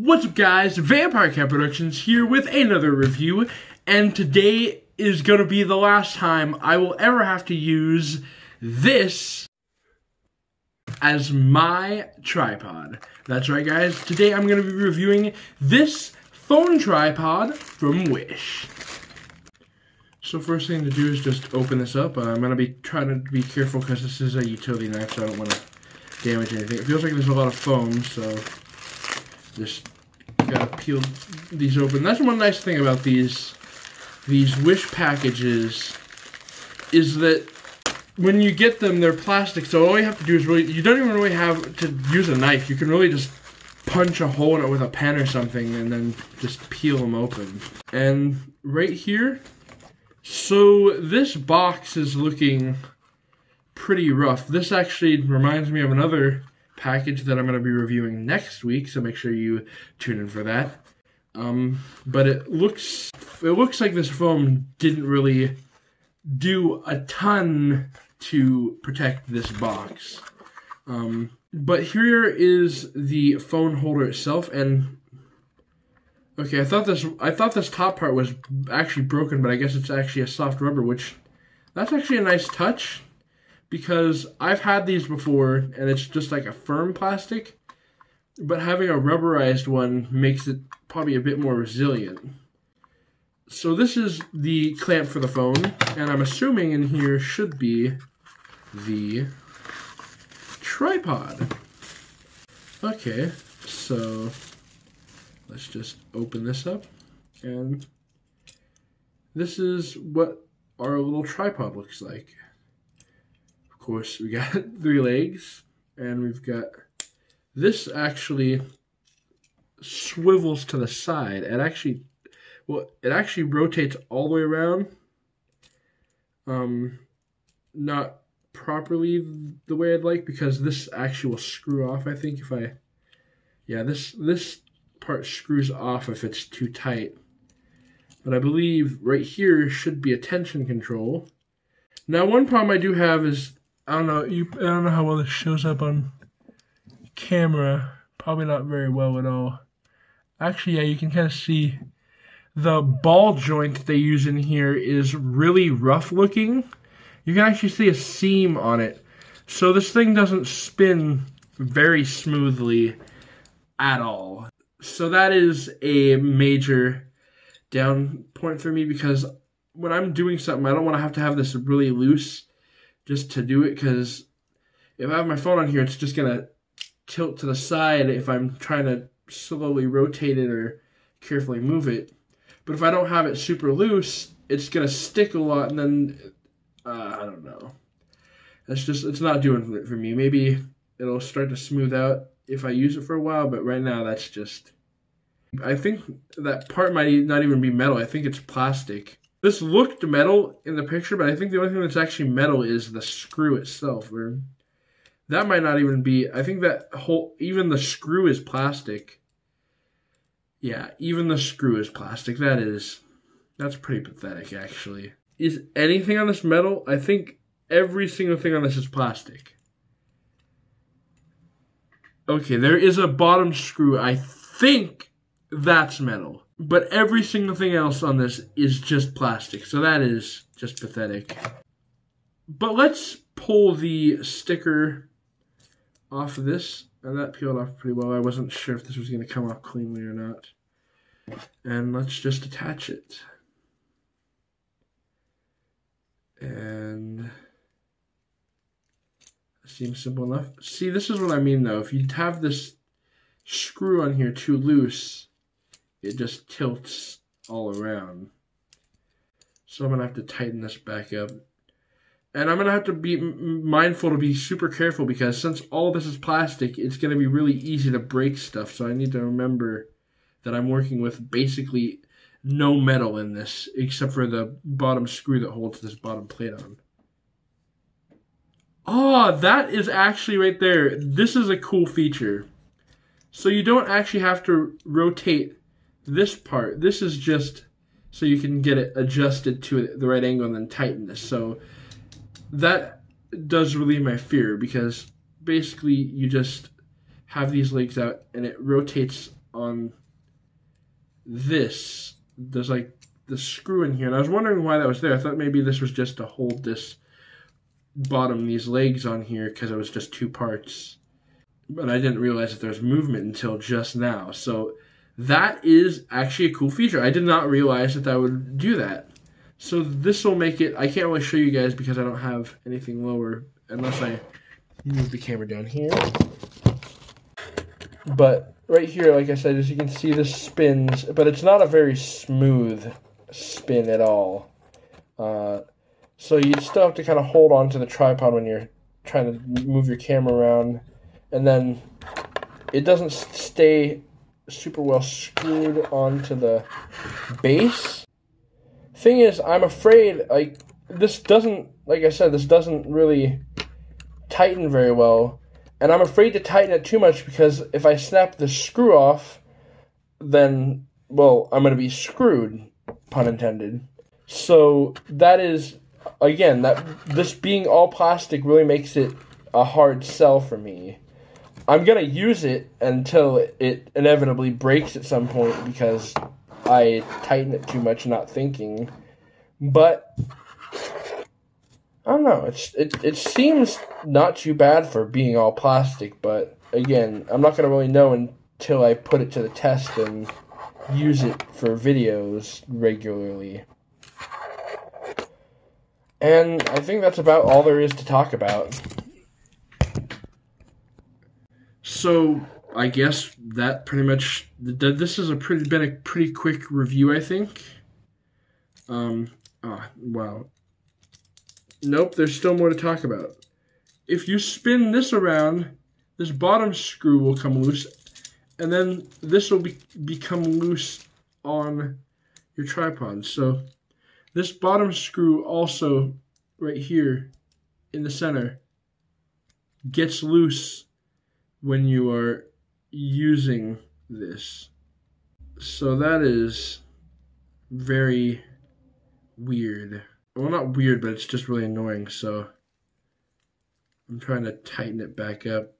What's up, guys? Vampire Cat Productions here with another review, and today is going to be the last time I will ever have to use this as my tripod. That's right, guys. Today I'm going to be reviewing this phone tripod from Wish. So first thing to do is just open this up. I'm going to be trying to be careful because this is a utility knife, so I don't want to damage anything. It feels like there's a lot of foam, so just gotta peel these open. That's one nice thing about these Wish packages is that when you get them, they're plastic, so all you have to do is you don't even really have to use a knife. You can really just punch a hole in it with a pen or something and then just peel them open. And right here, so this box is looking pretty rough. This actually reminds me of another package that I'm going to be reviewing next week, so make sure you tune in for that. But it looks like this foam didn't really do a ton to protect this box. But here is the phone holder itself, and okay, I thought this top part was actually broken, but I guess it's actually a soft rubber, which that's actually a nice touch. Because I've had these before, and it's just like a firm plastic, but having a rubberized one makes it probably a bit more resilient. So this is the clamp for the phone, and I'm assuming in here should be the tripod. Okay, so let's just open this up, and this is what our little tripod looks like. Of course, we got 3 legs, and we've got this actually swivels to the side. It actually rotates all the way around. Not properly the way I'd like, because this actually will screw off, I think, this part screws off if it's too tight. But I believe right here should be a tension control. Now, one problem I do have is I don't know how well this shows up on camera. Probably not very well at all. Actually, yeah, you can kind of see the ball joint they use in here is really rough looking. You can actually see a seam on it. So this thing doesn't spin very smoothly at all. So that is a major down point for me, because when I'm doing something, I don't want to have this really loose just to do it, because if I have my phone on here, it's just going to tilt to the side if I'm trying to slowly rotate it or carefully move it. But if I don't have it super loose, it's going to stick a lot, and then, I don't know. It's not doing it for me. Maybe it'll start to smooth out if I use it for a while, but right now that's just... I think that part might not even be metal. I think it's plastic. This looked metal in the picture, but I think the only thing that's actually metal is the screw itself. Or that might not even be. I think that even the screw is plastic. Yeah, even the screw is plastic. That's pretty pathetic, actually. Is anything on this metal? I think every single thing on this is plastic. Okay, there is a bottom screw. I think that's metal. But every single thing else on this is just plastic, so that is just pathetic. But let's pull the sticker off of this, and that peeled off pretty well. I wasn't sure if this was going to come off cleanly or not. And let's just attach it. And it seems simple enough. See, this is what I mean, though. If you have this screw on here too loose, it just tilts all around. So I'm going to have to tighten this back up. And I'm going to have to be mindful to be super careful, because since all this is plastic, it's going to be really easy to break stuff. So I need to remember that I'm working with basically no metal in this, except for the bottom screw that holds this bottom plate on. Oh, that is actually right there. This is a cool feature. So you don't actually have to rotate this part. This is just so you can get it adjusted to the right angle and then tighten this. So that does relieve my fear, because basically you just have these legs out and it rotates on this. There's like the screw in here, and I was wondering why that was there. I thought maybe this was just to hold this bottom, these legs on here, because it was just two parts. But I didn't realize that there's movement until just now. So that is actually a cool feature. I did not realize that that would do that. So this will make it, I can't really show you guys because I don't have anything lower, unless I move the camera down here. But right here, like I said, as you can see, this spins, but it's not a very smooth spin at all. So you still have to kind of hold on to the tripod when you're trying to move your camera around. And then it doesn't stay super well screwed onto the base. Thing is, I'm afraid, like, this doesn't, like I said, this doesn't really tighten very well. And I'm afraid to tighten it too much because if I snap the screw off, then, well, I'm going to be screwed, pun intended. So that is, again, this being all plastic really makes it a hard sell for me. I'm going to use it until it inevitably breaks at some point because I tighten it too much not thinking. But I don't know, it seems not too bad for being all plastic, but again, I'm not going to really know until I put it to the test and use it for videos regularly. And I think that's about all there is to talk about. So I guess that pretty much, this has been a pretty quick review, I think. Wow. Nope, there's still more to talk about. If you spin this around, this bottom screw will come loose, and then this will become loose on your tripod. So this bottom screw also, right here in the center, gets loose when you are using this. So that is very weird. Well, not weird, but it's just really annoying, so I'm trying to tighten it back up.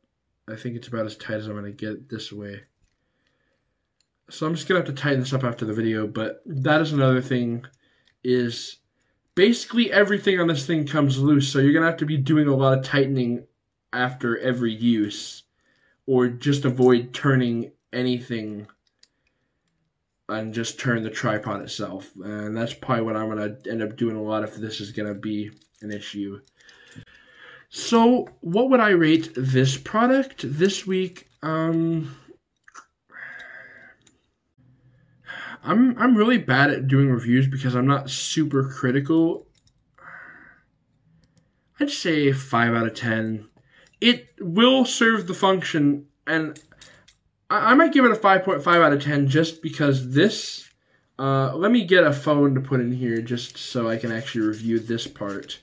I think it's about as tight as I'm going to get it this way. So I'm just going to have to tighten this up after the video, but that is another thing, is basically everything on this thing comes loose, so you're going to have to be doing a lot of tightening after every use, or just avoid turning anything and just turn the tripod itself. And that's probably what I'm going to end up doing a lot if this is going to be an issue. So what would I rate this product this week? I'm really bad at doing reviews because I'm not super critical. I'd say 5 out of 10. It will serve the function, and I might give it a 5.5 out of 10 just because this, let me get a phone to put in here just so I can actually review this part,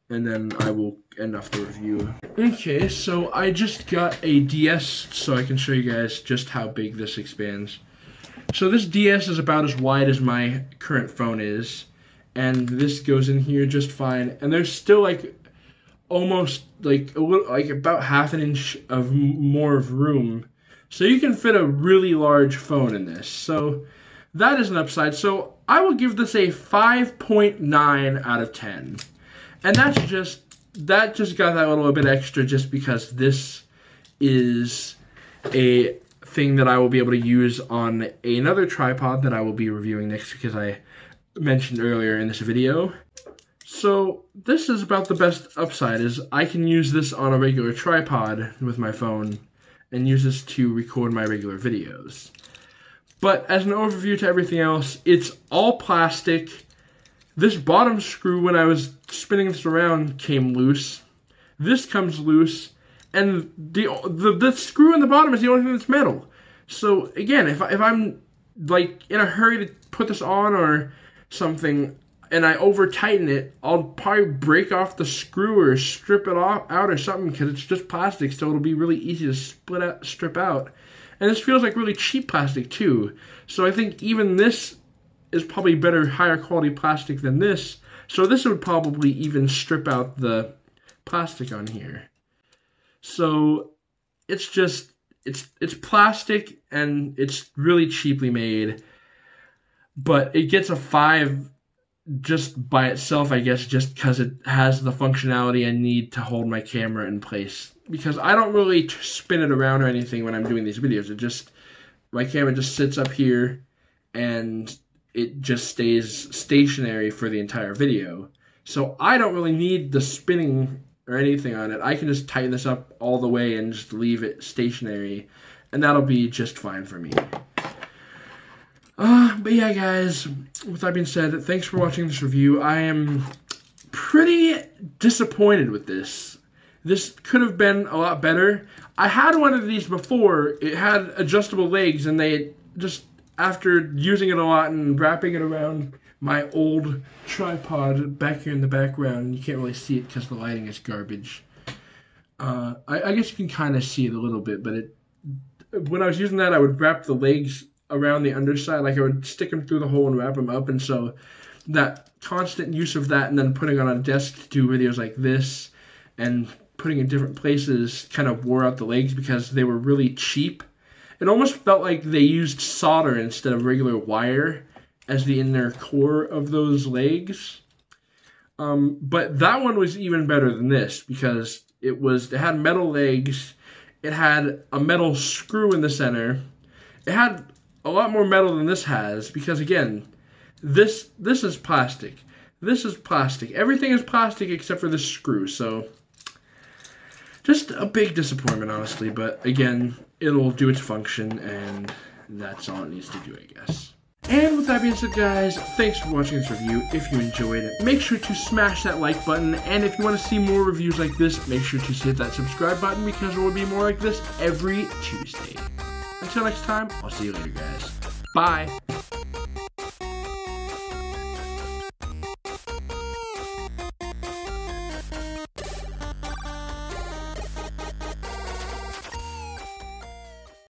and then I will end off the review. Okay, so I just got a DS so I can show you guys just how big this expands. So this DS is about as wide as my current phone is, and this goes in here just fine, and there's still like almost like a little, like about half an inch of more of room. So you can fit a really large phone in this. So that is an upside. So I will give this a 5.9 out of 10. And that just got that little bit extra just because this is a thing that I will be able to use on another tripod that I will be reviewing next week, as I mentioned earlier in this video. So this is about the best upside, is I can use this on a regular tripod with my phone and use this to record my regular videos. But as an overview to everything else, it's all plastic. This bottom screw, when I was spinning this around, came loose. This comes loose, and the screw in the bottom is the only thing that's metal. So again, if I'm like in a hurry to put this on or something, and I over tighten it, I'll probably break off the screw or strip it out or something, because it's just plastic, so it'll be really easy to strip out. And this feels like really cheap plastic too. So I think even this is probably better, higher quality plastic than this. So this would probably even strip out the plastic on here. So it's just, it's plastic and it's really cheaply made, but it gets a 5 just by itself, I guess, just because it has the functionality I need to hold my camera in place. Because I don't really spin it around or anything when I'm doing these videos. My camera just sits up here and it just stays stationary for the entire video. So I don't really need the spinning or anything on it. I can just tighten this up all the way and just leave it stationary, and that'll be just fine for me. But yeah, guys, with that being said, thanks for watching this review. I am pretty disappointed with this. This could have been a lot better. I had one of these before. It had adjustable legs, and they just, after using it a lot and wrapping it around my old tripod back here in the background, you can't really see it because the lighting is garbage. I guess you can kind of see it a little bit, but when I was using that, I would wrap the legs around the underside, like I would stick them through the hole and wrap them up, and so that constant use of that and then putting it on a desk to do videos like this and putting in different places kind of wore out the legs because they were really cheap. It almost felt like they used solder instead of regular wire as the inner core of those legs. But that one was even better than this because it had metal legs, it had a metal screw in the center, it had a lot more metal than this has because, again, this is plastic. This is plastic. Everything is plastic except for this screw, so just a big disappointment, honestly, but again, it'll do its function, and that's all it needs to do, I guess. And with that being said, guys, thanks for watching this review. If you enjoyed it, make sure to smash that like button, and if you want to see more reviews like this, make sure to hit that subscribe button because there will be more like this every Tuesday. Until next time, I'll see you later, guys. Bye!